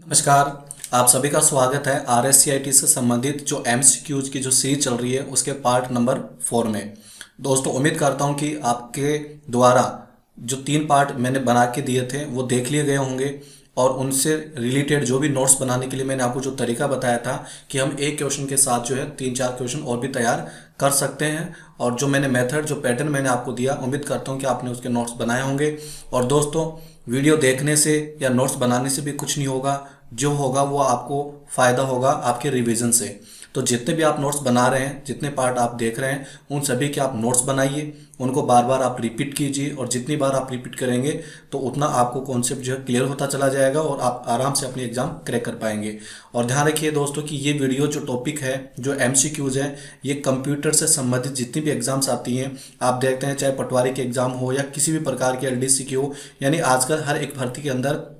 नमस्कार। आप सभी का स्वागत है RSCIT से संबंधित जो MCQs की जो सीरीज चल रही है उसके पार्ट नंबर 4 में। दोस्तों उम्मीद करता हूं कि आपके द्वारा जो 3 पार्ट मैंने बना के दिए थे वो देख लिए गए होंगे और उनसे रिलेटेड जो भी नोट्स बनाने के लिए मैंने आपको जो तरीका बताया था कि हम एक क्वेश्चन के साथ जो है 3-4 क्वेश्चन और भी तैयार कर सकते हैं, और जो मैंने मेथड जो पैटर्न मैंने आपको दिया उम्मीद करता हूं कि आपने उसके नोट्स बनाए होंगे। और दोस्तों वीडियो देखने से या नोट्स बनाने से भी कुछ नहीं होगा, जो होगा वो आपको फ़ायदा होगा आपके रिवीजन से। तो जितने भी आप नोट्स बना रहे हैं, जितने पार्ट आप देख रहे हैं, उन सभी के आप नोट्स बनाइए, उनको बार बार आप रिपीट कीजिए, और जितनी बार आप रिपीट करेंगे तो उतना आपको कॉन्सेप्ट जो है क्लियर होता चला जाएगा और आप आराम से अपनी एग्ज़ाम क्रैक कर पाएंगे। और ध्यान रखिए दोस्तों कि ये वीडियो जो टॉपिक है, जो MCQs है, ये कंप्यूटर से संबंधित जितनी भी एग्जाम्स आती हैं, आप देखते हैं चाहे पटवारी के एग्ज़ाम हो या किसी भी प्रकार के LDC की हो, यानी आजकल हर एक भर्ती के अंदर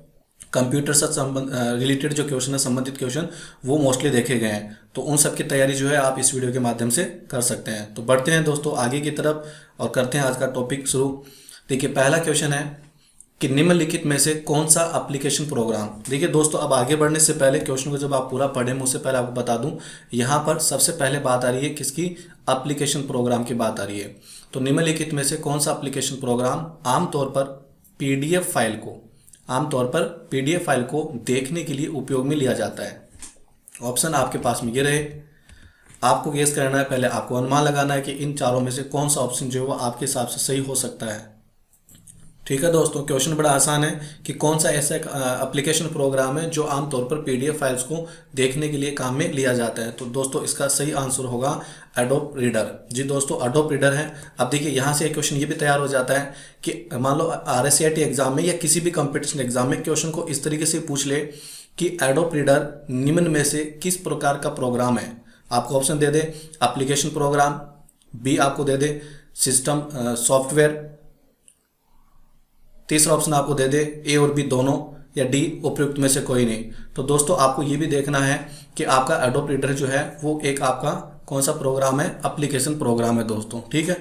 कंप्यूटर से रिलेटेड जो क्वेश्चन है, संबंधित क्वेश्चन, वो मोस्टली देखे गए हैं। तो उन सब की तैयारी जो है आप इस वीडियो के माध्यम से कर सकते हैं। तो बढ़ते हैं दोस्तों आगे की तरफ और करते हैं आज का टॉपिक शुरू। देखिए पहला क्वेश्चन है कि निम्नलिखित में से कौन सा एप्लीकेशन प्रोग्राम। देखिए दोस्तों अब आगे बढ़ने से पहले क्वेश्चन को जब आप पूरा पढ़ें, मुझसे पहले आपको बता दूं, यहाँ पर सबसे पहले बात आ रही है किसकी, एप्लीकेशन प्रोग्राम की बात आ रही है। तो निम्नलिखित में से कौन सा एप्लीकेशन प्रोग्राम आमतौर पर PDF फाइल को देखने के लिए उपयोग में लिया जाता है। ऑप्शन आपके पास में ये रहे, आपको गेस करना है, पहले आपको अनुमान लगाना है कि इन चारों में से कौन सा ऑप्शन जो है वो आपके हिसाब से सही हो सकता है। ठीक है दोस्तों, क्वेश्चन बड़ा आसान है कि कौन सा ऐसा एप्लीकेशन प्रोग्राम है जो आमतौर पर PDF फाइल्स को देखने के लिए काम में लिया जाता है। तो दोस्तों इसका सही आंसर होगा एडोब रीडर। जी दोस्तों एडोब रीडर है। अब देखिए यहाँ से एक क्वेश्चन ये भी तैयार हो जाता है कि मान लो RSCIT एग्जाम में या किसी भी कंपटीशन एग्जाम में क्वेश्चन को इस तरीके से पूछ ले कि एडोब रीडर निम्न में से किस प्रकार का प्रोग्राम है। आपको ऑप्शन दे दे एप्लीकेशन प्रोग्राम, B आपको दे दे सिस्टम सॉफ्टवेयर, तीसरा ऑप्शन आपको दे दे A और B दोनों, या D उपयुक्त में से कोई नहीं। तो दोस्तों आपको ये भी देखना है कि आपका एडोब रीडर जो है वो एक आपका कौन सा प्रोग्राम है, एप्लीकेशन प्रोग्राम है दोस्तों। ठीक है,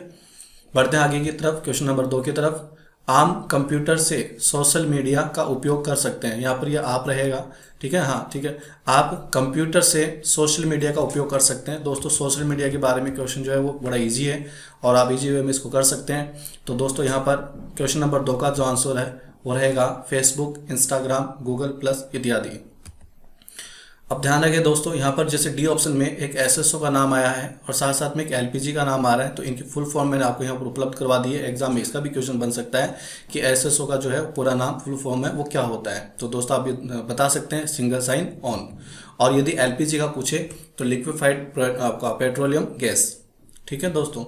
बढ़ते हैं आगे की तरफ, क्वेश्चन नंबर 2 की तरफ। आम कंप्यूटर से सोशल मीडिया का उपयोग कर सकते हैं। यहाँ पर यह आप रहेगा, ठीक है, हाँ ठीक है, आप कंप्यूटर से सोशल मीडिया का उपयोग कर सकते हैं। दोस्तों सोशल मीडिया के बारे में क्वेश्चन जो है वो बड़ा इजी है और आप इजी वे में इसको कर सकते हैं। तो दोस्तों यहाँ पर क्वेश्चन नंबर 2 का जो आंसर है वो रहेगा फेसबुक, इंस्टाग्राम, गूगल प्लस इत्यादि। अब ध्यान रखें दोस्तों, यहाँ पर जैसे D ऑप्शन में एक SSO का नाम आया है और साथ साथ में एक LPG का नाम आ रहा है, तो इनकी फुल फॉर्म मैंने आपको यहाँ पर उपलब्ध करवा दी है। एग्जाम में इसका भी क्वेश्चन बन सकता है कि SSO का जो है पूरा नाम, फुल फॉर्म है वो क्या होता है। तो दोस्तों आप ये बता सकते हैं सिंगल साइन ऑन। और यदि LPG का पूछे तो लिक्विफाइड आपका पेट्रोलियम गैस। ठीक है दोस्तों,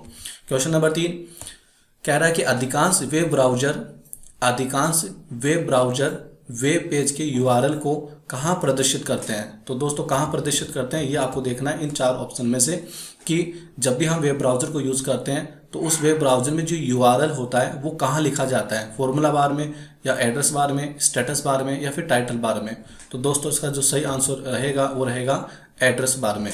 क्वेश्चन नंबर 3 कह रहा है कि अधिकांश वेब ब्राउजर वेब पेज के URL को कहाँ प्रदर्शित करते हैं। तो दोस्तों कहाँ प्रदर्शित करते हैं ये आपको देखना है इन 4 ऑप्शन में से, कि जब भी हम वेब ब्राउज़र को यूज़ करते हैं तो उस वेब ब्राउज़र में जो URL होता है वो कहाँ लिखा जाता है, फॉर्मूला बार में या एड्रेस बार में, स्टेटस बार में या फिर टाइटल बार में। तो दोस्तों इसका जो सही आंसर रहेगा वो रहेगा एड्रेस बार में।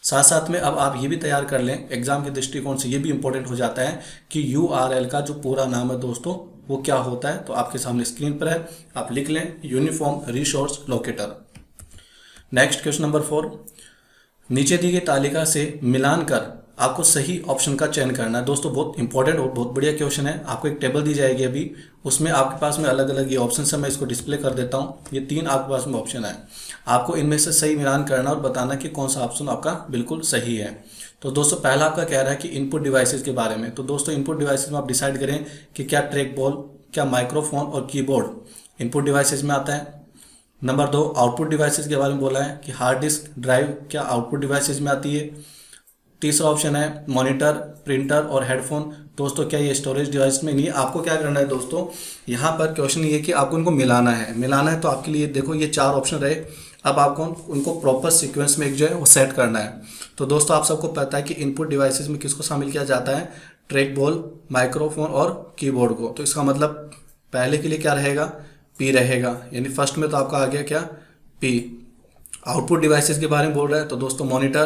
साथ साथ में अब आप ये भी तैयार कर लें, एग्जाम के दृष्टिकोण से ये भी इंपॉर्टेंट हो जाता है कि URL का जो पूरा नाम है दोस्तों वो क्या होता है। तो आपके सामने स्क्रीन पर है, आप लिख लें uniform resource locator. Next question number 4, नीचे दी गई तालिका से मिलान कर आपको सही ऑप्शन का चयन करना है। दोस्तों बहुत इंपॉर्टेंट और बहुत बढ़िया क्वेश्चन है। आपको एक टेबल दी जाएगी अभी, उसमें आपके पास में अलग अलग ये ऑप्शन है, मैं इसको डिस्प्ले कर देता हूँ। ये 3 आपके पास में ऑप्शन है, आपको इनमें से सही मिलान करना और बताना कि कौन सा ऑप्शन आपका बिल्कुल सही है। तो दोस्तों पहला आपका कह रहा है कि इनपुट डिवाइसेस के बारे में। तो दोस्तों इनपुट डिवाइसेस में आप डिसाइड करें कि क्या ट्रैक बॉल, क्या माइक्रोफोन और कीबोर्ड इनपुट डिवाइसेस में आता है। नंबर 2 आउटपुट डिवाइसेस के बारे में बोला है कि हार्ड डिस्क, ड्राइव क्या आउटपुट डिवाइसेस में आती है। तीसरा ऑप्शन है मॉनिटर, प्रिंटर और हेडफोन। दोस्तों क्या ये स्टोरेज डिवाइस में नहीं है। आपको क्या करना है दोस्तों, यहाँ पर क्वेश्चन ये कि आपको इनको मिलाना है। तो आपके लिए देखो ये 4 ऑप्शन रहे, अब आपको उनको प्रॉपर सीक्वेंस में एक जो है वो सेट करना है। तो दोस्तों आप सबको पता है कि इनपुट डिवाइसेस में किसको शामिल किया जाता है, ट्रैक बॉल, माइक्रोफोन और कीबोर्ड को। तो इसका मतलब पहले के लिए क्या रहेगा, P रहेगा, यानी फर्स्ट में तो आपका आ गया क्या, P। आउटपुट डिवाइसेस के बारे में बोल रहा है तो दोस्तों मॉनिटर,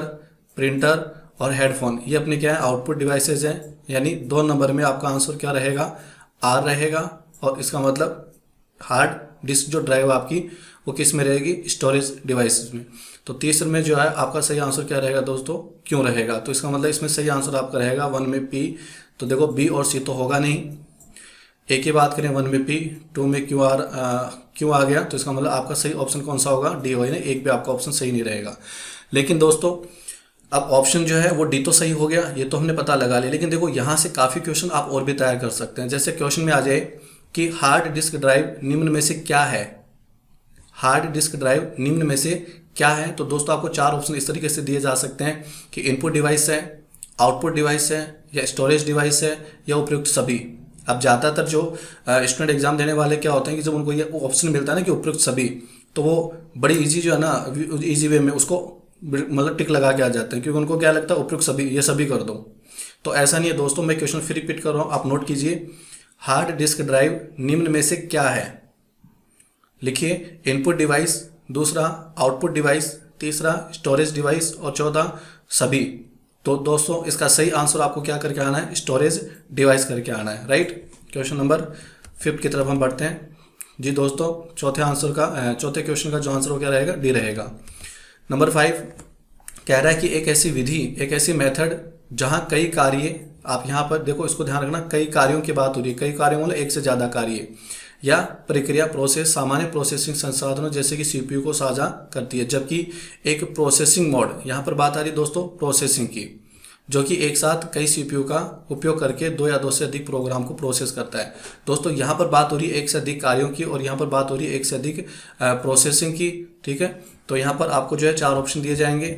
प्रिंटर और हेडफोन ये अपने क्या है, आउटपुट डिवाइसेस हैं, यानी 2 नंबर में आपका आंसर क्या रहेगा, R रहेगा। और इसका मतलब हार्ड डिस्क जो ड्राइव आपकी वो किस में रहेगी, स्टोरेज डिवाइसेस में। तो तीसरे में जो है आपका सही आंसर क्या रहेगा दोस्तों, क्यों रहेगा। तो इसका मतलब इसमें सही आंसर आपका रहेगा 1 में पी। तो देखो बी और सी तो होगा नहीं। एक ही बात करें 1 में पी, 2 में क्यू आ गया, तो इसका मतलब आपका सही ऑप्शन कौन सा होगा, डी होगा। एक भी आपका ऑप्शन सही नहीं रहेगा। लेकिन दोस्तों अब ऑप्शन जो है वो डी तो सही हो गया, ये तो हमने पता लगा लिया। लेकिन देखो यहाँ से काफ़ी क्वेश्चन आप और भी तैयार कर सकते हैं। जैसे क्वेश्चन में आ जाए कि हार्ड डिस्क ड्राइव निम्न में से क्या है, हार्ड डिस्क ड्राइव निम्न में से क्या है। तो दोस्तों आपको 4 ऑप्शन इस तरीके से दिए जा सकते हैं कि इनपुट डिवाइस है, आउटपुट डिवाइस है, या स्टोरेज डिवाइस है, या उपयुक्त सभी। अब ज़्यादातर जो स्टूडेंट एग्जाम देने वाले क्या होते हैं कि जब उनको ये ऑप्शन मिलता है ना कि उपयुक्त सभी, तो वो बड़ी इजी जो है ना, इजी वे में उसको मतलब टिक लगा के आ जाते हैं, क्योंकि उनको क्या लगता है उपयुक्त सभी, ये सभी कर दो। तो ऐसा नहीं है दोस्तों, मैं क्वेश्चन फिर रिपीट कर रहा हूँ, आप नोट कीजिए। हार्ड डिस्क ड्राइव निम्न में से क्या है, लिखिए इनपुट डिवाइस, दूसरा आउटपुट डिवाइस, तीसरा स्टोरेज डिवाइस, और चौथा सभी। तो दोस्तों इसका सही आंसर आपको क्या करके आना है, स्टोरेज डिवाइस करके आना है, राइट। क्वेश्चन नंबर 5 की तरफ हम बढ़ते हैं जी दोस्तों। चौथे क्वेश्चन का जो आंसर हो क्या रहेगा, डी रहेगा। नंबर 5 कह रहा है कि एक ऐसी विधि, एक ऐसी मेथड जहां कई कार्य, आप यहाँ पर देखो इसको ध्यान रखना, कई कार्यों की बात हो रही है। कई कार्यों मतलब एक से ज़्यादा कार्य या प्रक्रिया, प्रोसेस सामान्य प्रोसेसिंग संसाधनों जैसे कि सीपीयू को साझा करती है। जबकि एक प्रोसेसिंग मोड, यहाँ पर बात आ रही है दोस्तों प्रोसेसिंग की, जो कि एक साथ कई सीपीयू का उपयोग करके 2 या 2 से अधिक प्रोग्राम को प्रोसेस करता है। दोस्तों यहाँ पर बात हो रही है एक से अधिक कार्यों की, और यहाँ पर बात हो रही है एक से अधिक प्रोसेसिंग की, ठीक है। तो यहाँ पर आपको जो है 4 ऑप्शन दिए जाएंगे।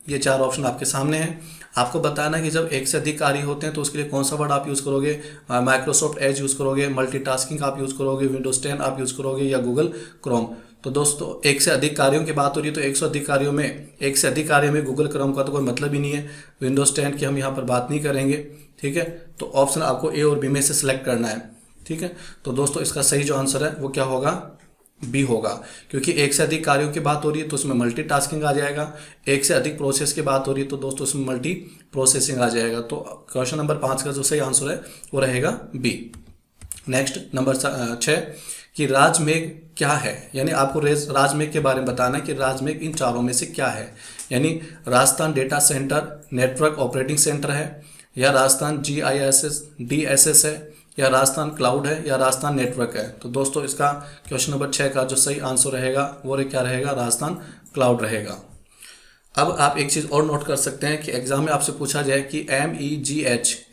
ये 4 ऑप्शन आपके सामने हैं। आपको बताना कि जब एक से अधिक कार्य होते हैं तो उसके लिए कौन सा वर्ड आप यूज़ करोगे, माइक्रोसॉफ्ट एज यूज़ करोगे, मल्टीटास्किंग आप यूज़ करोगे, विंडोज 10 आप यूज़ करोगे, या गूगल क्रोम। तो दोस्तों एक से अधिक कार्यों की बात हो रही है, तो एक से अधिक कार्यों में गूगल क्रोम का तो कोई मतलब ही नहीं है। विंडोज 10 की हम यहाँ पर बात नहीं करेंगे, ठीक है। तो ऑप्शन आपको ए और बी में से सिलेक्ट करना है, ठीक है। तो दोस्तों इसका सही जो आंसर है वो क्या होगा, बी होगा, क्योंकि एक से अधिक कार्यों की बात हो रही है तो उसमें मल्टीटास्किंग आ जाएगा। एक से अधिक प्रोसेस की बात हो रही है तो दोस्तों उसमें मल्टी प्रोसेसिंग आ जाएगा। तो क्वेश्चन नंबर 5 का जो सही आंसर है वो रहेगा बी। नेक्स्ट नंबर 6 कि राजमेघ क्या है, यानी आपको राजमेघ के बारे में बताना है कि राजमेघ इन चारों में से क्या है। यानी Rajasthan data centre network operating centre है, या राजस्थान DSS है, या राजस्थान क्लाउड है, या राजस्थान नेटवर्क है। तो दोस्तों इसका क्वेश्चन नंबर 6 का जो सही आंसर रहेगा वो क्या रहेगा, राजस्थान क्लाउड रहेगा। अब आप एक चीज़ और नोट कर सकते हैं कि एग्जाम में आपसे पूछा जाए कि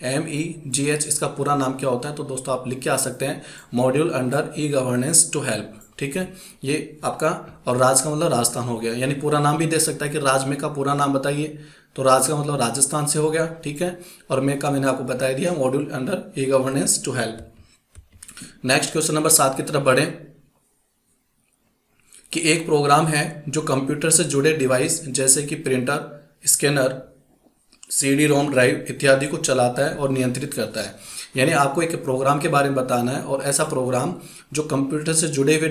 MEGH इसका पूरा नाम क्या होता है। तो दोस्तों आप लिख के आ सकते हैं module under e governance to help, ठीक है। ये आपका, और राज का मतलब राजस्थान हो गया, यानी पूरा नाम भी दे सकता है कि राज में का पूरा नाम बताइए। तो राज का मतलब राजस्थान से हो गया, ठीक है। और मैं का मैंने आपको बता दिया module under e governance to help. Next question number 7 की तरफ बढ़े कि एक प्रोग्राम है जो कंप्यूटर से जुड़े डिवाइस जैसे कि प्रिंटर, स्कैनर, CD-ROM ड्राइव इत्यादि को चलाता है और नियंत्रित करता है। यानी आपको एक प्रोग्राम के बारे में बताना है, और ऐसा प्रोग्राम जो कंप्यूटर से जुड़े हुए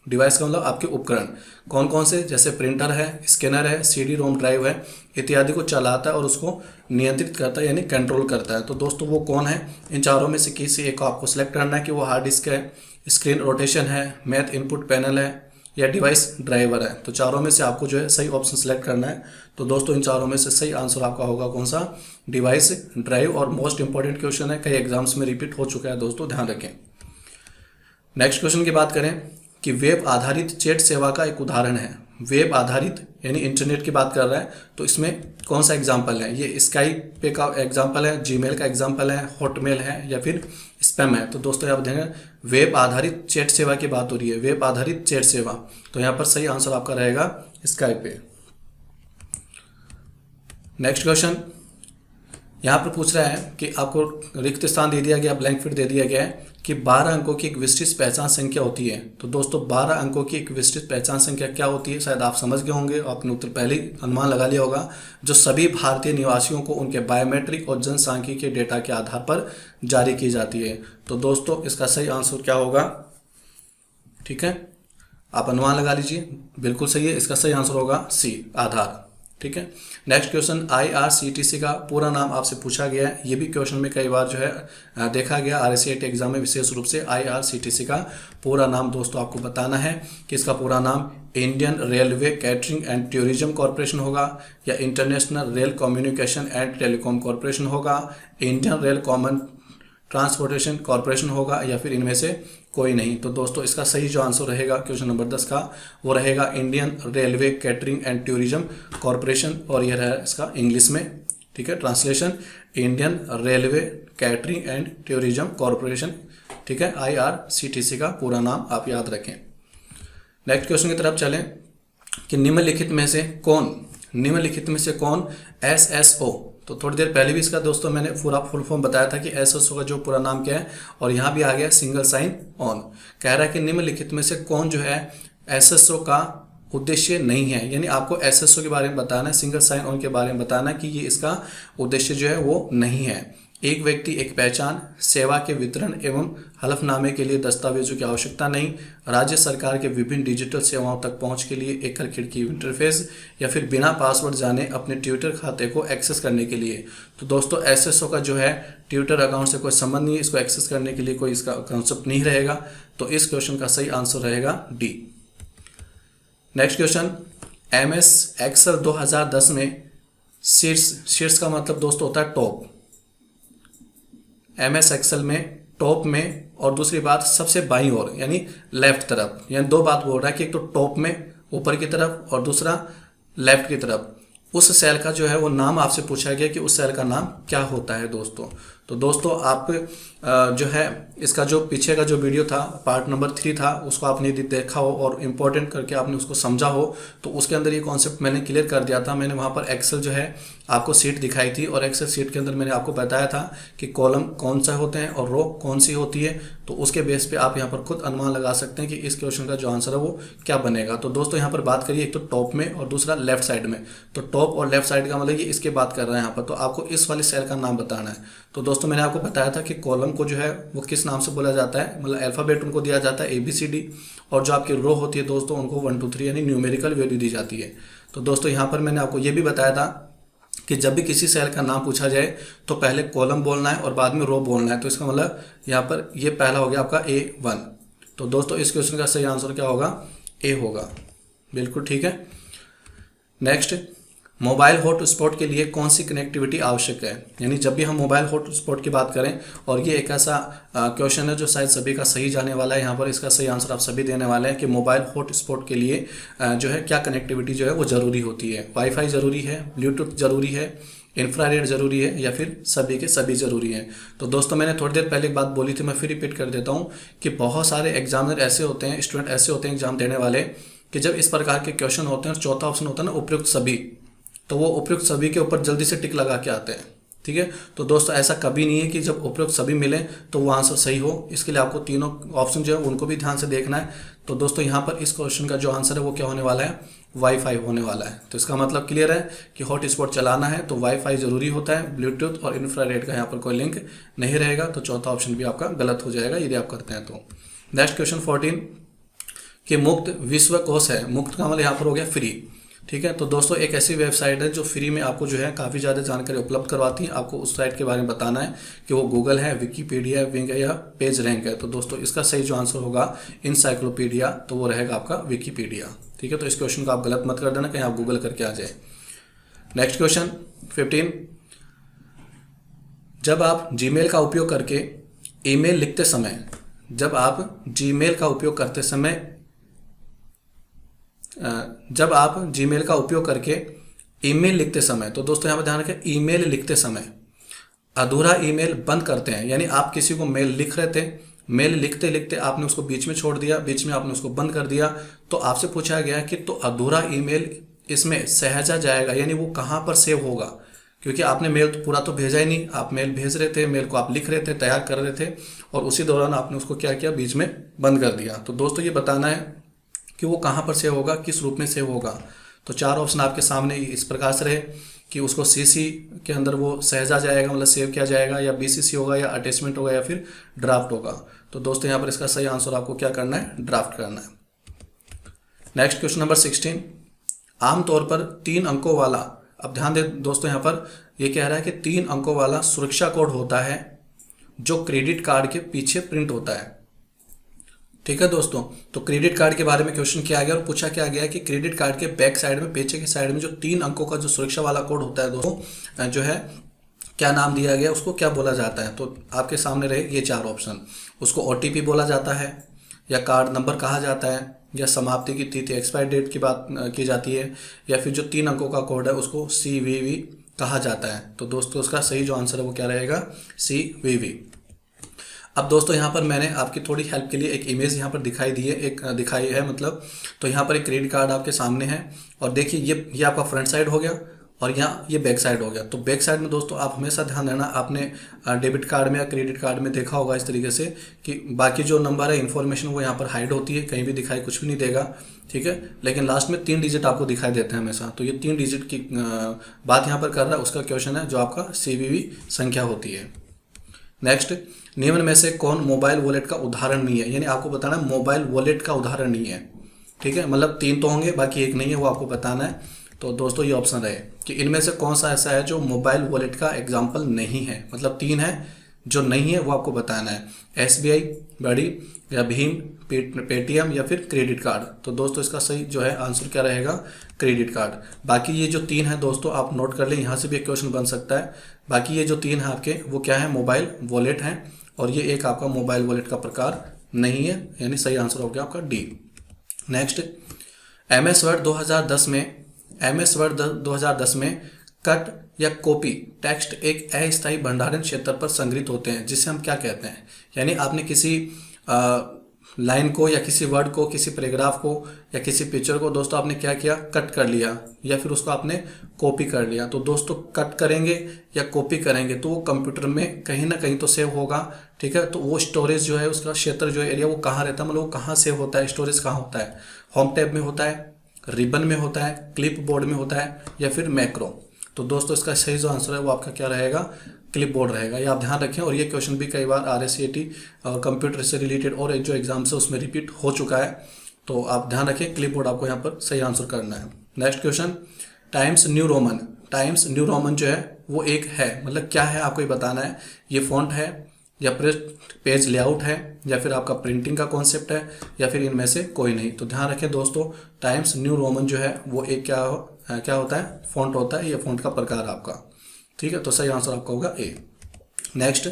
डिवाइस का मतलब आपके उपकरण कौन कौन से, जैसे प्रिंटर है, स्कैनर है, CD-ROM ड्राइव है इत्यादि को चलाता है और उसको नियंत्रित करता है, यानी कंट्रोल करता है। तो दोस्तों वो कौन है, इन चारों में से किसी एक को आपको सिलेक्ट करना है कि वो हार्ड डिस्क है, स्क्रीन रोटेशन है, मैथ इनपुट पैनल है, या डिवाइस ड्राइवर है। तो चारों में से आपको जो है सही ऑप्शन सेलेक्ट करना है। तो दोस्तों इन चारों में से सही आंसर आपका होगा कौन सा, डिवाइस ड्राइव। और मोस्ट इंपॉर्टेंट क्वेश्चन है, कई एग्जाम्स में रिपीट हो चुका है दोस्तों, ध्यान रखें। नेक्स्ट क्वेश्चन की बात करें कि वेब आधारित चैट सेवा का एक उदाहरण है। वेब आधारित यानी इंटरनेट की बात कर रहा है, तो इसमें कौन सा एग्जाम्पल है, ये स्काइप पे का एग्जाम्पल है, जीमेल का एग्जाम्पल है, हॉटमेल है, या फिर स्पैम है। तो दोस्तों आप देखें वेब आधारित चैट सेवा की बात हो रही है, वेब आधारित चैट सेवा, तो यहाँ पर सही आंसर आपका रहेगा स्काइप पे। नेक्स्ट क्वेश्चन यहाँ पर पूछ रहा है कि आपको रिक्त स्थान दे दिया गया, ब्लैंक फील्ड दे दिया गया है कि 12 अंकों की एक विशिष्ट पहचान संख्या होती है। तो दोस्तों 12 अंकों की एक विशिष्ट पहचान संख्या क्या होती है, शायद आप समझ गए होंगे, आपने उत्तर पहले ही अनुमान लगा लिया होगा, जो सभी भारतीय निवासियों को उनके बायोमेट्रिक और जनसांख्यिकीय डेटा के आधार पर जारी की जाती है। तो दोस्तों इसका सही आंसर क्या होगा, ठीक है, आप अनुमान लगा लीजिए, बिल्कुल सही है। इसका सही आंसर होगा सी, आधार। ठीक है। नेक्स्ट क्वेश्चन, IRCTC का पूरा नाम आपसे पूछा गया है। ये भी क्वेश्चन में कई बार जो है देखा गया RSCT एग्जाम में, विशेष रूप से IRCTC का पूरा नाम दोस्तों आपको बताना है कि इसका पूरा नाम Indian railway catering and tourism corporation होगा, या international rail communication and telecom corporation होगा, Indian rail common transportation corporation होगा, या फिर इनमें से कोई नहीं। तो दोस्तों इसका सही जो आंसर रहेगा क्वेश्चन नंबर 10 का, वो रहेगा Indian railway catering and tourism corporation, और यह रहेगा इसका इंग्लिश में, ठीक है, translation Indian railway catering and tourism corporation, ठीक है, IRCTC का पूरा नाम आप याद रखें। नेक्स्ट क्वेश्चन की तरफ चलें कि निम्नलिखित में से कौन SSO, तो थोड़ी देर पहले भी इसका दोस्तों मैंने पूरा फुल फॉर्म बताया था कि SSO का जो पूरा नाम क्या है, और यहाँ भी आ गया सिंगल साइन ऑन। कह रहा है कि निम्नलिखित में से कौन जो है SSO का उद्देश्य नहीं है, यानी आपको SSO के बारे में बताना है, सिंगल साइन ऑन के बारे में बताना है कि ये इसका उद्देश्य जो है वो नहीं है। एक व्यक्ति एक पहचान, सेवा के वितरण एवं हलफनामे के लिए दस्तावेजों की आवश्यकता नहीं, राज्य सरकार के विभिन्न डिजिटल सेवाओं तक पहुंच के लिए एकल खिड़की इंटरफेस, या फिर बिना पासवर्ड जाने अपने ट्विटर खाते को एक्सेस करने के लिए। तो दोस्तों SSO का जो है ट्विटर अकाउंट से कोई संबंध नहीं है, इसको एक्सेस करने के लिए कोई इसका कॉन्सेप्ट नहीं रहेगा। तो इस क्वेश्चन का सही आंसर रहेगा D. Next question, MS Excel 2010 में शीर्ष का मतलब दोस्तों होता है टॉप, MS Excel में टॉप में, और दूसरी बात सबसे बाईं ओर यानी लेफ्ट तरफ, यानी दो बात बोल रहा है कि एक तो टॉप में ऊपर की तरफ और दूसरा लेफ्ट की तरफ, उस सेल का जो है वो नाम आपसे पूछा गया कि उस सेल का नाम क्या होता है दोस्तों। तो दोस्तों आप जो है इसका जो पीछे का जो वीडियो था पार्ट नंबर 3 था, उसको आपने यदि देखा हो और इम्पोर्टेंट करके आपने उसको समझा हो, तो उसके अंदर ये कॉन्सेप्ट मैंने क्लियर कर दिया था। मैंने वहाँ पर एक्सेल जो है आपको सीट दिखाई थी, और एक्सेल सीट के अंदर मैंने आपको बताया था कि कॉलम कौन सा होते हैं और रो कौन सी होती है। तो उसके बेस पे आप यहाँ पर खुद अनुमान लगा सकते हैं कि इस क्वेश्चन का जो आंसर है वो क्या बनेगा। तो दोस्तों यहाँ पर बात करिए एक तो टॉप में और दूसरा लेफ्ट साइड में। तो टॉप और लेफ्ट साइड का मतलब ये इसके बात कर रहे हैं यहाँ पर, तो आपको इस वाली सेल का नाम बताना है। तो दोस्तों मैंने आपको बताया था कि कॉलम को जो है वो किस नाम से बोला जाता है, मतलब अल्फाबेट उनको दिया जाता है ABCD, और जो आपकी रो होती है दोस्तों उनको 1 2 3 यानी न्यूमेरिकल वैल्यू दी जाती है। तो दोस्तों यहाँ पर मैंने आपको ये भी बताया था कि जब भी किसी सेल का नाम पूछा जाए तो पहले कॉलम बोलना है और बाद में रो बोलना है। तो इसका मतलब यहाँ पर ये पहला हो गया आपका A1। तो दोस्तों इस क्वेश्चन का सही आंसर क्या होगा, A होगा, बिल्कुल ठीक है। नेक्स्ट, मोबाइल हॉटस्पॉट के लिए कौन सी कनेक्टिविटी आवश्यक है, यानी जब भी हम मोबाइल हॉटस्पॉट की बात करें, और ये एक ऐसा क्वेश्चन है जो शायद सभी का सही जाने वाला है, यहाँ पर इसका सही आंसर आप सभी देने वाले हैं कि मोबाइल हॉटस्पॉट के लिए जो है क्या कनेक्टिविटी जो है वो ज़रूरी होती है। वाईफाई ज़रूरी है, ब्लूटूथ ज़रूरी है, इंफ्रारेड ज़रूरी है, या फिर सभी के सभी ज़रूरी हैं। तो दोस्तों मैंने थोड़ी देर पहले एक बात बोली थी, मैं फिर रिपीट कर देता हूँ कि बहुत सारे एग्जामिनर ऐसे होते हैं, स्टूडेंट ऐसे होते हैं एग्जाम देने वाले, कि जब इस प्रकार के क्वेश्चन होते हैं और चौथा ऑप्शन होता है ना उपयुक्त सभी, तो वो उपयुक्त सभी के ऊपर जल्दी से टिक लगा के आते हैं, ठीक है। तो दोस्तों ऐसा कभी नहीं है कि जब उपयुक्त सभी मिले तो वो आंसर सही हो, इसके लिए आपको तीनों ऑप्शन जो है उनको भी ध्यान से देखना है। तो दोस्तों यहाँ पर इस क्वेश्चन का जो आंसर है वो क्या होने वाला है, वाईफाई होने वाला है। तो इसका मतलब क्लियर है कि हॉटस्पॉट चलाना है तो वाईफाई जरूरी होता है, ब्लूटूथ और इंफ्रारेड का यहाँ पर कोई लिंक नहीं रहेगा। तो चौथा ऑप्शन भी आपका गलत हो जाएगा यदि आप करते हैं तो। नेक्स्ट क्वेश्चन 14 कि मुक्त विश्व कोश है, मुक्त का मतलब यहाँ पर हो गया फ्री, ठीक है। तो दोस्तों एक ऐसी वेबसाइट है जो फ्री में आपको जो है काफ़ी ज़्यादा जानकारी उपलब्ध करवाती है। आपको उस साइट के बारे में बताना है कि वो गूगल है, विकीपीडिया है, विंग है या पेज रैंक है। तो दोस्तों इसका सही जो आंसर होगा इंसाइक्लोपीडिया, तो वो रहेगा आपका विकीपीडिया, ठीक है। तो इस क्वेश्चन को आप गलत मत कर देना कहीं आप गूगल करके आ जाए। नेक्स्ट क्वेश्चन 15, जब आप जीमेल का उपयोग करके ईमेल लिखते समय, जब आप जीमेल का उपयोग करते समय जब आप जीमेल का उपयोग करके ईमेल लिखते समय, तो दोस्तों यहाँ पर ध्यान रखें ईमेल लिखते समय अधूरा ईमेल बंद करते हैं, यानी आप किसी को मेल लिख रहे थे, मेल लिखते लिखते आपने उसको बीच में छोड़ दिया, बीच में आपने उसको बंद कर दिया, तो आपसे पूछा गया कि तो अधूरा ईमेल इसमें सहेजा जाएगा, यानी वो कहाँ पर सेव होगा, क्योंकि आपने मेल तो पूरा तो भेजा ही नहीं, आप मेल भेज रहे थे, मेल को आप लिख रहे थे, तैयार कर रहे थे, और उसी दौरान आपने उसको क्या किया, बीच में बंद कर दिया। तो दोस्तों ये बताना है कि वो कहाँ पर सेव होगा, किस रूप में सेव होगा। तो चार ऑप्शन आपके सामने इस प्रकार से रहे कि उसको CC के अंदर वो सहेजा जाएगा, मतलब सेव किया जाएगा, या BCC होगा, या अटैचमेंट होगा, या फिर ड्राफ्ट होगा। तो दोस्तों यहाँ पर इसका सही आंसर आपको क्या करना है, ड्राफ्ट करना है। नेक्स्ट क्वेश्चन नंबर 16, आमतौर पर 3 अंकों वाला, अब ध्यान दें दोस्तों, यहाँ पर ये कह रहा है कि 3 अंकों वाला सुरक्षा कोड होता है जो क्रेडिट कार्ड के पीछे प्रिंट होता है। ठीक है दोस्तों, तो क्रेडिट कार्ड के बारे में क्वेश्चन किया गया और पूछा क्या गया कि क्रेडिट कार्ड के बैक साइड में, पीछे की साइड में जो 3 अंकों का जो सुरक्षा वाला कोड होता है दोस्तों, जो है क्या नाम दिया गया, उसको क्या बोला जाता है। तो आपके सामने रहे ये 4 ऑप्शन। उसको ओटीपी बोला जाता है, या कार्ड नंबर कहा जाता है, या समाप्ति की तिथि एक्सपायर डेट की बात की जाती है, या फिर जो 3 अंकों का कोड है उसको CVV कहा जाता है। तो दोस्तों उसका सही जो आंसर है वो क्या रहेगा, CVV। अब दोस्तों यहाँ पर मैंने आपकी थोड़ी हेल्प के लिए एक इमेज यहाँ पर दिखाई है मतलब। तो यहाँ पर एक क्रेडिट कार्ड आपके सामने है और देखिए ये आपका फ्रंट साइड हो गया और यहाँ ये बैक साइड हो गया। तो बैक साइड में दोस्तों आप हमेशा ध्यान देना, आपने डेबिट कार्ड में या क्रेडिट कार्ड में देखा होगा इस तरीके से कि बाकी जो नंबर है, इन्फॉर्मेशन वो यहाँ पर हाइड होती है, कहीं भी दिखाई कुछ भी नहीं देगा। ठीक है, लेकिन लास्ट में 3 डिजिट आपको दिखाई देते हैं हमेशा। तो ये 3 डिजिट की बात यहाँ पर कर रहा है, उसका क्वेश्चन है जो आपका CVV संख्या होती है। नेक्स्ट, निम्न में से कौन मोबाइल वॉलेट का उदाहरण नहीं है, यानी आपको बताना है मोबाइल वॉलेट का उदाहरण नहीं है। ठीक है, मतलब 3 तो होंगे, बाकी एक नहीं है, वो आपको बताना है। तो दोस्तों ये ऑप्शन रहे कि इनमें से कौन सा ऐसा है जो मोबाइल वॉलेट का एग्जाम्पल नहीं है, मतलब 3 है जो नहीं है वो आपको बताना है। SBI, बड़ी, या भीम, पेटीएम, या फिर क्रेडिट कार्ड। तो दोस्तों इसका सही जो है आंसर क्या रहेगा, क्रेडिट कार्ड। बाकी ये जो 3 है दोस्तों आप नोट कर लें, यहाँ से भी एक क्वेश्चन बन सकता है। बाकी ये जो 3 है आपके वो क्या है, मोबाइल वॉलेट हैं, और ये एक आपका मोबाइल वॉलेट का प्रकार नहीं है, यानी सही आंसर हो गया आपका D। नेक्स्ट, MS वर्ड 2010 में कट या कॉपी टेक्स्ट एक अस्थायी भंडारण क्षेत्र पर संग्रहित होते हैं, जिसे हम क्या कहते हैं। यानी आपने किसी लाइन को या किसी वर्ड को, किसी पैराग्राफ को या किसी पिक्चर को दोस्तों आपने क्या किया, कट कर लिया या फिर उसको आपने कॉपी कर लिया। तो दोस्तों कट करेंगे या कॉपी करेंगे तो वो कंप्यूटर में कहीं ना कहीं तो सेव होगा। ठीक है, तो वो स्टोरेज जो है, उसका क्षेत्र जो है, एरिया, वो कहाँ रहता है, मतलब वो कहाँ सेव होता है, स्टोरेज कहाँ होता है, होम टैब में होता है, रिबन में होता है, क्लिप बोर्ड में होता है, या फिर मैक्रो। तो दोस्तों इसका सही जो आंसर है वो आपका क्या रहेगा, क्लिप बोर्ड रहेगा। ये आप ध्यान रखें, और ये क्वेश्चन भी कई बार RSCT और कंप्यूटर से रिलेटेड और जो एग्जाम्स है उसमें रिपीट हो चुका है। तो आप ध्यान रखें, क्लिप बोर्ड आपको यहाँ पर सही आंसर करना है। Next question, times new Roman जो है वो एक है, मतलब क्या है आपको ये बताना है। ये फॉन्ट है, या पेज लेआउट है, या फिर आपका प्रिंटिंग का कॉन्सेप्ट है, या फिर इनमें से कोई नहीं। तो ध्यान रखें दोस्तों, टाइम्स न्यू रोमन जो है वो एक क्या होता है, फॉन्ट होता है, ये फॉन्ट का प्रकार आपका। ठीक है, तो सही आंसर आपका होगा A। नेक्स्ट,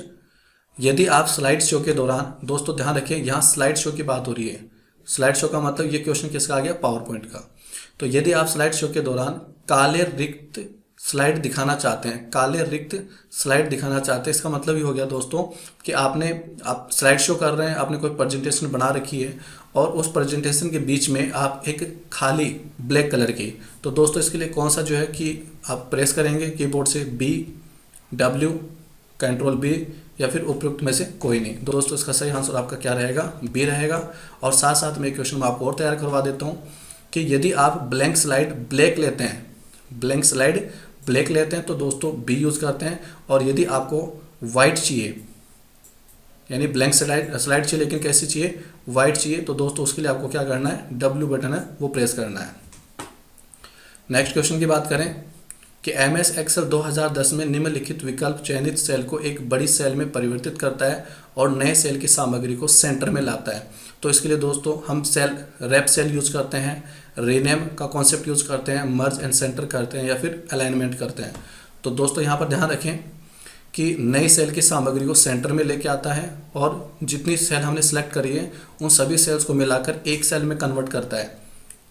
यदि आप स्लाइड शो के दौरान, दोस्तों ध्यान रखिए यहाँ स्लाइड शो की बात हो रही है। स्लाइड शो का मतलब ये क्वेश्चन किसका आ गया, पावर पॉइंट का। तो यदि आप स्लाइड शो के दौरान काले रिक्त स्लाइड दिखाना चाहते हैं, इसका मतलब ये हो गया दोस्तों कि आप स्लाइड शो कर रहे हैं, आपने कोई प्रेजेंटेशन बना रखी है और उस प्रेजेंटेशन के बीच में आप एक खाली ब्लैक कलर की, तो दोस्तों इसके लिए कौन सा जो है कि आप प्रेस करेंगे कीबोर्ड से, BW, Ctrl B, या फिर उपयुक्त में से कोई नहीं। दोस्तों इसका सही आंसर आपका क्या रहेगा, B रहेगा। और साथ साथ में एक क्वेश्चन मैं आपको और तैयार करवा देता हूँ कि यदि आप ब्लैंक स्लाइड ब्लैक लेते हैं तो दोस्तों B यूज़ करते हैं, और यदि आपको वाइट चाहिए, यानी ब्लैंक स्लाइड चाहिए लेकिन कैसी चाहिए, वाइट चाहिए, तो दोस्तों उसके लिए आपको क्या करना है, W बटन है वो प्रेस करना है। नेक्स्ट क्वेश्चन की बात करें कि MS Excel 2010 में निम्नलिखित विकल्प चयनित सेल को एक बड़ी सेल में परिवर्तित करता है और नए सेल की सामग्री को सेंटर में लाता है। तो इसके लिए दोस्तों हम रैप सेल यूज़ करते हैं, रीनेम का कॉन्सेप्ट यूज़ करते हैं, मर्ज एंड सेंटर करते हैं, या फिर अलाइनमेंट करते हैं। तो दोस्तों यहाँ पर ध्यान रखें कि नई सेल की सामग्री को सेंटर में लेके आता है और जितनी सेल हमने सेलेक्ट करी है उन सभी सेल्स को मिलाकर एक सेल में कन्वर्ट करता है।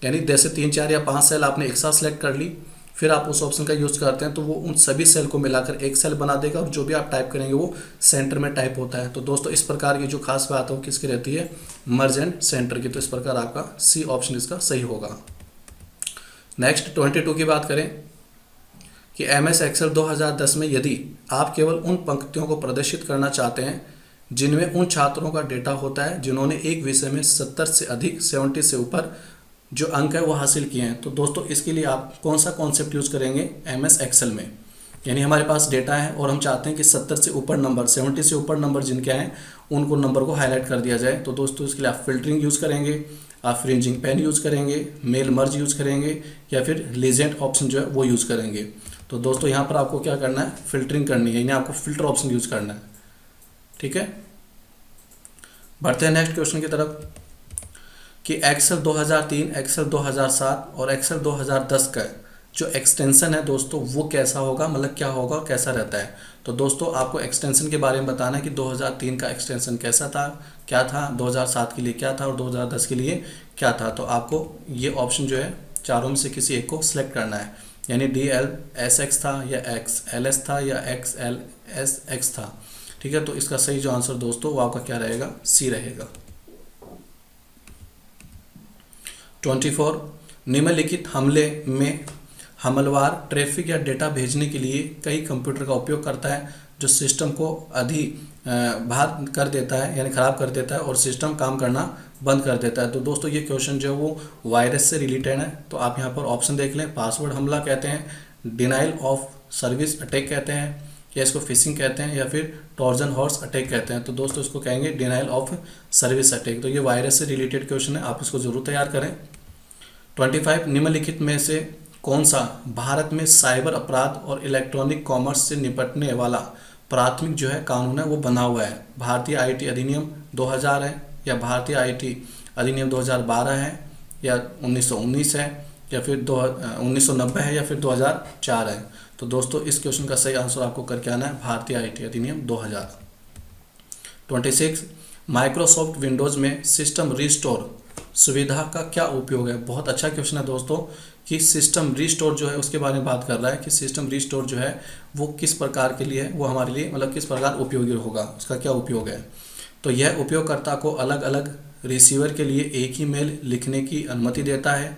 यानी जैसे 3, 4 या 5 सेल आपने एक साथ सेलेक्ट कर ली, फिर आप उस ऑप्शन का यूज़ करते हैं तो वो उन सभी सेल को मिलाकर एक सेल बना देगा, और जो भी आप टाइप करेंगे वो सेंटर में टाइप होता है। तो दोस्तों इस प्रकार की जो खास बात है वो किसकी रहती है, मर्ज एंड सेंटर की। तो इस प्रकार आपका C ऑप्शन इसका सही होगा। नेक्स्ट 22 की बात करें कि MS Excel 2010 में यदि आप केवल उन पंक्तियों को प्रदर्शित करना चाहते हैं जिनमें उन छात्रों का डेटा होता है जिन्होंने एक विषय में 70 से अधिक, 70 से ऊपर जो अंक है वो हासिल किए हैं। तो दोस्तों इसके लिए आप कौन सा कॉन्सेप्ट यूज़ करेंगे MS Excel में, यानी हमारे पास डेटा है और हम चाहते हैं कि 70 से ऊपर नंबर, 70 से ऊपर नंबर जिनके हैं उनको नंबर को हाईलाइट कर दिया जाए। तो दोस्तों इसके लिए आप फिल्टरिंग यूज़ करेंगे, आप फ्रिंजिंग पेन यूज़ करेंगे, मेल मर्ज यूज़ करेंगे, या फिर लीजेंड ऑप्शन जो है वो यूज़ करेंगे। तो दोस्तों यहाँ पर आपको क्या करना है, फिल्टरिंग करनी है, यानी आपको फिल्टर ऑप्शन यूज़ करना है। ठीक है, बढ़ते हैं नेक्स्ट क्वेश्चन की तरफ कि एक्सेल 2003, एक्सेल 2007 और एक्सेल 2010 का जो एक्सटेंशन है दोस्तों वो कैसा होगा, मतलब क्या होगा, कैसा रहता है। तो दोस्तों आपको एक्सटेंशन के बारे में बताना है कि 2003 का एक्सटेंशन कैसा था, क्या था, 2007 के लिए क्या था और 2010 के लिए क्या था। तो आपको ये ऑप्शन जो है चारों में से किसी एक को सिलेक्ट करना है, यानी DLSX था या XLS था या XLSX था। ठीक है, तो इसका सही जो आंसर दोस्तों वो आपका क्या रहेगा, सी रहेगा। 24, निम्नलिखित हमले में हमलवार ट्रैफिक या डेटा भेजने के लिए कई कंप्यूटर का उपयोग करता है जो सिस्टम को बाहर कर देता है, यानी ख़राब कर देता है और सिस्टम काम करना बंद कर देता है। तो दोस्तों ये क्वेश्चन जो है वो वायरस से रिलेटेड है। तो आप यहाँ पर ऑप्शन देख लें, पासवर्ड हमला कहते हैं, डिनाइल ऑफ सर्विस अटैक कहते हैं, या इसको फिशिंग कहते हैं, या फिर ट्रोजन हॉर्स अटैक कहते हैं। तो दोस्तों इसको कहेंगे डिनाइल ऑफ सर्विस अटैक। तो ये वायरस से रिलेटेड क्वेश्चन है, आप इसको जरूर तैयार करें। 25, निम्नलिखित में से कौन सा भारत में साइबर अपराध और इलेक्ट्रॉनिक कॉमर्स से निपटने वाला प्राथमिक जो है कानून है वो बना हुआ है। भारतीय आईटी अधिनियम 2000 है, या भारतीय आईटी अधिनियम 2012 है, या 1919 है, या फिर 1990 है, या फिर 2004 है। तो दोस्तों इस क्वेश्चन का सही आंसर आपको करके आना है भारतीय आईटी अधिनियम 2000। 26, माइक्रोसॉफ्ट विंडोज़ में सिस्टम रिस्टोर सुविधा का क्या उपयोग है। बहुत अच्छा क्वेश्चन है दोस्तों कि सिस्टम रिस्टोर जो है उसके बारे में बात कर रहा है कि सिस्टम रिस्टोर जो है वो किस प्रकार के लिए है, वो हमारे लिए मतलब किस प्रकार उपयोगी होगा, उसका क्या उपयोग है। तो यह उपयोगकर्ता को अलग अलग रिसीवर के लिए एक ही मेल लिखने की अनुमति देता है।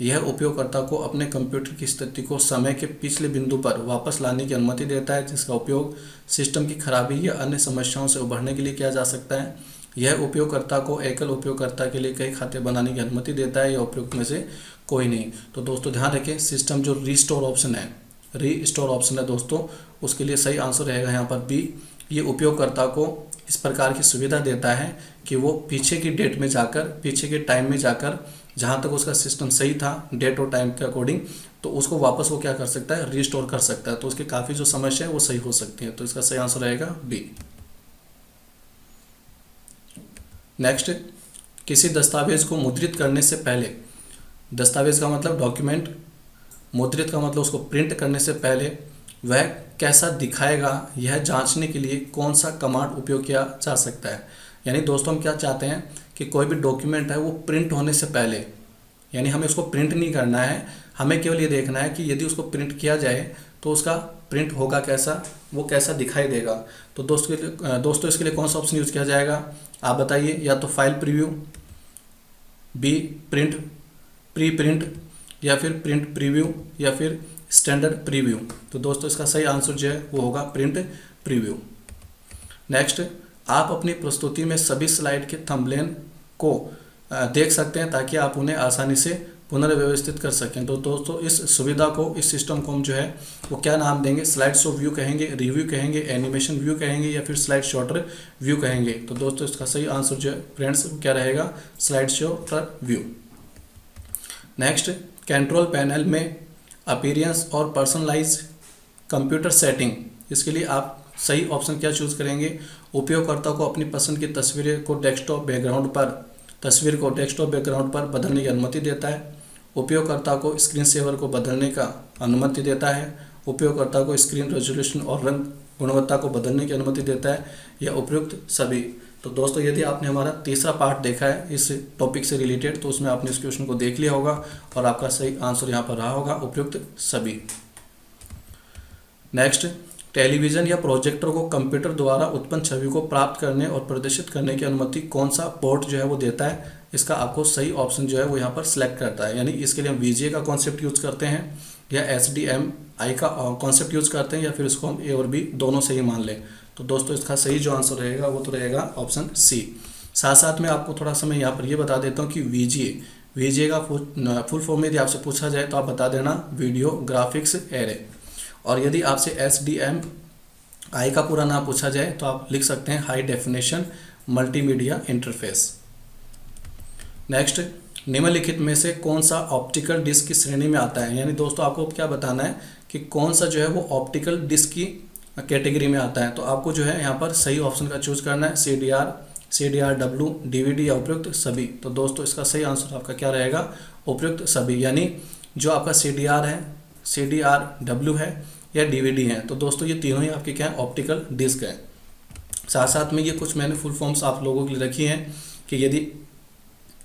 यह उपयोगकर्ता को अपने कंप्यूटर की स्थिति को समय के पिछले बिंदु पर वापस लाने की अनुमति देता है, जिसका उपयोग सिस्टम की खराबी या अन्य समस्याओं से उभरने के लिए किया जा सकता है। यह उपयोगकर्ता को एकल उपयोगकर्ता के लिए कई खाते बनाने की अनुमति देता है, या उपयुक्त में से कोई नहीं। तो दोस्तों ध्यान रखें, सिस्टम जो रीस्टोर ऑप्शन है दोस्तों, उसके लिए सही आंसर रहेगा यहाँ पर बी। ये उपयोगकर्ता को इस प्रकार की सुविधा देता है कि वो पीछे की डेट में जाकर, पीछे के टाइम में जाकर, जहाँ तक उसका सिस्टम सही था डेट और टाइम के अकॉर्डिंग, तो उसको वापस वो क्या कर सकता है, रीस्टोर कर सकता है। तो उसकी काफ़ी जो समस्या है वो सही हो सकती है। तो इसका सही आंसर रहेगा बी। नेक्स्ट, किसी दस्तावेज को मुद्रित करने से पहले, दस्तावेज का मतलब डॉक्यूमेंट, मुद्रित का मतलब उसको प्रिंट करने से पहले वह कैसा दिखाएगा, यह जांचने के लिए कौन सा कमांड उपयोग किया जा सकता है। यानी दोस्तों हम क्या चाहते हैं कि कोई भी डॉक्यूमेंट है वो प्रिंट होने से पहले, यानी हमें उसको प्रिंट नहीं करना है, हमें केवल ये देखना है कि यदि उसको प्रिंट किया जाए तो उसका प्रिंट होगा कैसा, वो कैसा दिखाई देगा। तो दोस्तों इसके लिए कौन सा ऑप्शन यूज़ किया जाएगा, आप बताइए। या तो file preview, B print pre print, या फिर प्रिंट प्रीव्यू, या फिर स्टैंडर्ड प्रीव्यू। तो दोस्तों इसका सही आंसर जो है वो होगा प्रिंट प्रीव्यू। नेक्स्ट, आप अपनी प्रस्तुति में सभी स्लाइड के थंबनेल को देख सकते हैं ताकि आप उन्हें आसानी से पुनर्व्यवस्थित कर सकें। तो दोस्तों इस सुविधा को, इस सिस्टम को हम जो है वो क्या नाम देंगे, स्लाइड शो व्यू कहेंगे, रिव्यू कहेंगे, एनिमेशन व्यू कहेंगे, या फिर स्लाइड शॉटर व्यू कहेंगे। तो दोस्तों इसका सही आंसर जो है फ्रेंड्स क्या रहेगा, slide shorter view. Next, control panel में अपीयरेंस और पर्सनलाइज कंप्यूटर सेटिंग, इसके लिए आप सही ऑप्शन क्या चूज़ करेंगे। उपयोगकर्ता को अपनी पसंद की तस्वीर को डेस्कटॉप बैकग्राउंड पर बदलने की अनुमति देता है। उपयोगकर्ता को स्क्रीन सेवर को बदलने का अनुमति देता है। उपयोगकर्ता को स्क्रीन रेजोल्यूशन और रंग गुणवत्ता को बदलने की अनुमति देता है, या उपयुक्त सभी। तो दोस्तों यदि आपने हमारा तीसरा पार्ट देखा है इस टॉपिक से रिलेटेड, तो उसमें आपने इस क्वेश्चन को देख लिया होगा और आपका सही आंसर यहाँ पर रहा होगा उपयुक्त सभी। नेक्स्ट, टेलीविज़न या प्रोजेक्टर को कंप्यूटर द्वारा उत्पन्न छवि को प्राप्त करने और प्रदर्शित करने की अनुमति कौन सा पोर्ट जो है वो देता है। इसका आपको सही ऑप्शन जो है वो यहाँ पर सिलेक्ट करता है। यानी इसके लिए हम VGA का कॉन्सेप्ट यूज़ करते हैं, या HDMI का कॉन्सेप्ट यूज़ करते हैं, या फिर इसको हम A और B दोनों सही मान लें। तो दोस्तों इसका सही जो आंसर रहेगा वो तो रहेगा ऑप्शन सी। साथ साथ में आपको थोड़ा सा मैं यहाँ पर ये बता देता हूँ कि VGA का फुल फॉर्म यदि आपसे पूछा जाए तो आप बता देना वीडियो ग्राफिक्स एरे, और यदि आपसे HDMI का पूरा नाम पूछा जाए तो आप लिख सकते हैं high definition multimedia interface. Next, निम्नलिखित में से कौन सा ऑप्टिकल डिस्क की श्रेणी में आता है। यानी दोस्तों आपको क्या बताना है कि कौन सा जो है वो ऑप्टिकल डिस्क की कैटेगरी में आता है। तो आपको जो है यहाँ पर सही ऑप्शन का चूज करना है, CDR, DVD या उपयुक्त सभी। तो दोस्तों इसका सही आंसर आपका क्या रहेगा, उपयुक्त सभी। यानी जो आपका CDR है, CDRW है या DVD है, तो दोस्तों ये तीनों ही आपके क्या है, ऑप्टिकल डिस्क है। साथ साथ में ये कुछ मैंने फुल फॉर्म्स आप लोगों के लिए रखी हैं कि यदि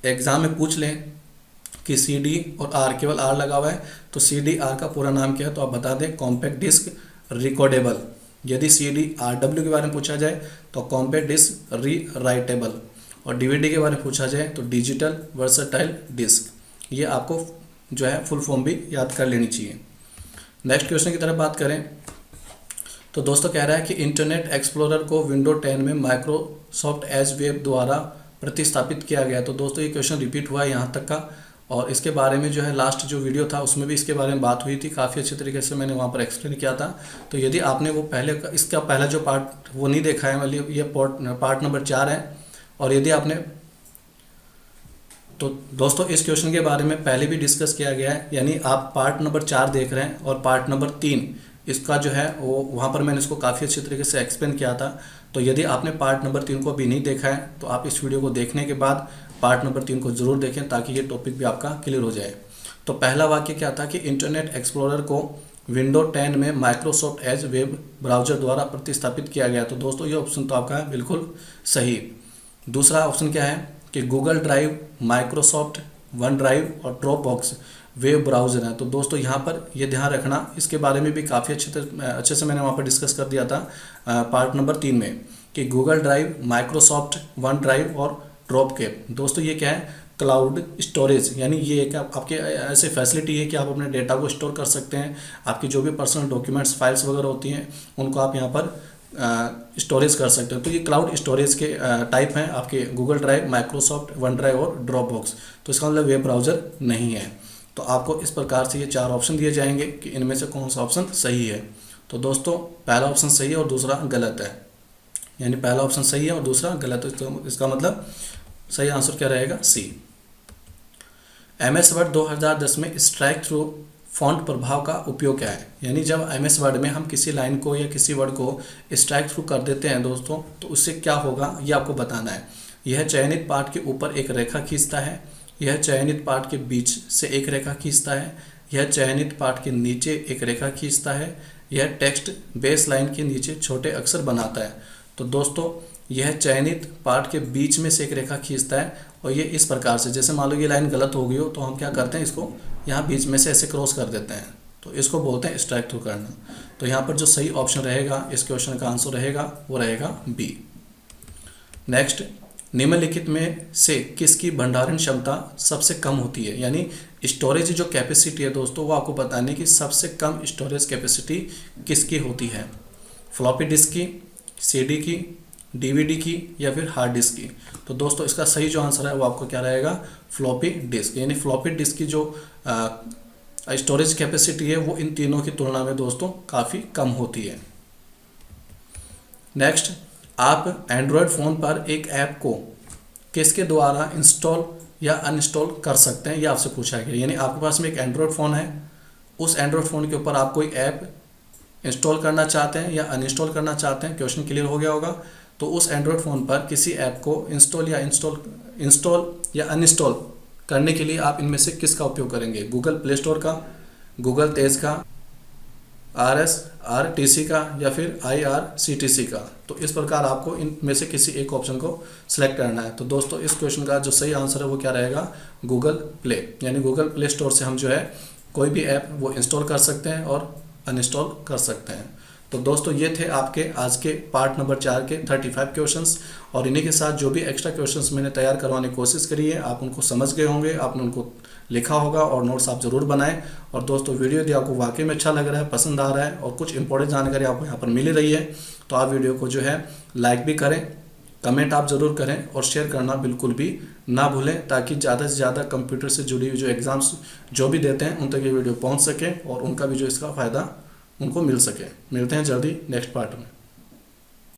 एग्ज़ाम में पूछ लें कि CD और R, केवल R लगा हुआ है, तो CDR का पूरा नाम क्या है, तो आप बता दें कॉम्पैक्ट डिस्क रिकॉर्डेबल। यदि CDRW के बारे में पूछा जाए तो कॉम्पैक्ट डिस्क री राइटेबल, और DVD के बारे में पूछा जाए तो डिजिटल वर्सटाइल डिस्क। ये आपको जो है फुल फॉर्म भी याद कर लेनी चाहिए। नेक्स्ट क्वेश्चन की तरफ बात करें तो दोस्तों कह रहा है कि इंटरनेट एक्सप्लोरर को विंडो 10 में माइक्रोसॉफ्ट एज वेब द्वारा प्रतिस्थापित किया गया। तो दोस्तों ये क्वेश्चन रिपीट हुआ है यहाँ तक का, और इसके बारे में जो है लास्ट जो वीडियो था उसमें भी इसके बारे में बात हुई थी, काफ़ी अच्छे तरीके से मैंने वहाँ पर एक्सप्लेन किया था। तो यदि आपने वो इसका पहला जो पार्ट वो नहीं देखा है, मतलब ये पार्ट नंबर 4 है, और यदि आपने, तो दोस्तों इस क्वेश्चन के बारे में पहले भी डिस्कस किया गया है। यानी आप पार्ट नंबर 4 देख रहे हैं और पार्ट नंबर 3 इसका जो है वो वहाँ पर मैंने इसको काफ़ी अच्छे तरीके से एक्सप्लेन किया था। तो यदि आपने पार्ट नंबर 3 को अभी नहीं देखा है तो आप इस वीडियो को देखने के बाद पार्ट नंबर 3 को ज़रूर देखें, ताकि ये टॉपिक भी आपका क्लियर हो जाए। तो पहला वाक्य क्या था कि इंटरनेट एक्सप्लोरर को विंडो 10 में माइक्रोसॉफ्ट एज वेब ब्राउज़र द्वारा प्रतिस्थापित किया गया। तो दोस्तों ये ऑप्शन तो आपका है बिल्कुल सही। दूसरा ऑप्शन क्या है कि Google drive, Microsoft one drive और ड्रॉप बॉक्स वेब ब्राउज़र है। तो दोस्तों यहाँ पर ये ध्यान रखना, इसके बारे में भी काफ़ी अच्छे से मैंने वहाँ पर डिस्कस कर दिया था पार्ट नंबर 3 में, कि Google drive, Microsoft one drive और ड्रॉप कैप। दोस्तों ये क्या है, क्लाउड स्टोरेज, यानी ये एक आपके ऐसे फैसिलिटी है कि आप अपने डेटा को स्टोर कर सकते हैं। आपकी जो भी पर्सनल डॉक्यूमेंट्स, फाइल्स वगैरह होती हैं उनको आप यहाँ पर स्टोरेज कर सकते हो। तो ये क्लाउड स्टोरेज के टाइप हैं आपके Google drive, Microsoft one drive और ड्रॉप बॉक्स। तो इसका मतलब वेब ब्राउज़र नहीं है। तो आपको इस प्रकार से ये 4 ऑप्शन दिए जाएंगे कि इनमें से कौन सा ऑप्शन सही है। तो दोस्तों पहला ऑप्शन सही है और दूसरा गलत है, यानी पहला ऑप्शन सही है और दूसरा गलत है। तो इसका मतलब सही आंसर क्या रहेगा, C। MS वर्ड 2010 में स्ट्राइक थ्रू फॉन्ट प्रभाव का उपयोग क्या है। यानी जब MS वर्ड में हम किसी लाइन को या किसी वर्ड को स्ट्राइक थ्रू कर देते हैं दोस्तों, तो उससे क्या होगा ये आपको बताना है। यह चयनित पार्ट के ऊपर एक रेखा खींचता है, यह चयनित पार्ट के बीच से एक रेखा खींचता है, यह चयनित पार्ट के नीचे एक रेखा खींचता है, यह टेक्स्ट बेस लाइन के नीचे छोटे अक्षर बनाता है। तो दोस्तों यह चयनित पार्ट के बीच में से एक रेखा खींचता है, और ये इस प्रकार से, जैसे मान लो ये लाइन गलत हो गई हो तो हम क्या करते हैं, इसको यहाँ बीच में से ऐसे क्रॉस कर देते हैं, तो इसको बोलते हैं स्ट्राइक थ्रू करना। तो यहाँ पर जो सही ऑप्शन रहेगा इस क्वेश्चन का आंसर रहेगा वो रहेगा B। नेक्स्ट, निम्नलिखित में से किसकी भंडारण क्षमता सबसे कम होती है। यानी स्टोरेज जो कैपेसिटी है दोस्तों वो आपको बताने की सबसे कम स्टोरेज कैपेसिटी किसकी होती है, फ्लॉपी डिस्क की, CD की, DVD की या फिर हार्ड डिस्क की। तो दोस्तों इसका सही जो आंसर है वो आपको क्या रहेगा, फ्लॉपी डिस्क। यानी फ्लॉपी डिस्क की जो स्टोरेज कैपेसिटी है वो इन तीनों की तुलना में दोस्तों काफ़ी कम होती है। नेक्स्ट, आप एंड्रॉयड फ़ोन पर एक ऐप को किसके द्वारा इंस्टॉल या अनइंस्टॉल कर सकते हैं, ये आपसे पूछा गया। यानी आपके पास में एक एंड्रॉयड फ़ोन है, उस एंड्रॉयड फ़ोन के ऊपर आप कोई ऐप इंस्टॉल करना चाहते हैं या अनइंस्टॉल करना चाहते हैं। क्वेश्चन क्लियर हो गया होगा। तो उस एंड्रॉयड फ़ोन पर किसी ऐप को इंस्टॉल या अनइंस्टॉल करने के लिए आप इनमें से किसका उपयोग करेंगे, गूगल प्ले स्टोर का, गूगल तेज का, RSRTC का या फिर IRCTC का। तो इस प्रकार आपको इनमें से किसी एक ऑप्शन को सिलेक्ट करना है। तो दोस्तों इस क्वेश्चन का जो सही आंसर है वो क्या रहेगा, गूगल प्ले। यानी गूगल प्ले स्टोर से हम जो है कोई भी ऐप वो इंस्टॉल कर सकते हैं और अनइंस्टॉल कर सकते हैं। तो दोस्तों ये थे आपके आज के पार्ट नंबर 4 के 35 क्वेश्चंस, और इन्हीं के साथ जो भी एक्स्ट्रा क्वेश्चंस मैंने तैयार करवाने की कोशिश करी है आप उनको समझ गए होंगे, आपने उनको लिखा होगा और नोट्स आप ज़रूर बनाएं। और दोस्तों वीडियो यदि आपको वाकई में अच्छा लग रहा है, पसंद आ रहा है और कुछ इंपॉर्टेंट जानकारी आपको यहाँ पर मिल रही है, तो आप वीडियो को जो है लाइक भी करें, कमेंट आप ज़रूर करें और शेयर करना बिल्कुल भी ना भूलें, ताकि ज़्यादा से ज़्यादा कंप्यूटर से जुड़ी हुई जो एग्ज़ाम्स जो भी देते हैं उन तक ये वीडियो पहुँच सके और उनका भी जो इसका फ़ायदा उनको मिल सके। मिलते हैं जल्दी नेक्स्ट पार्ट में।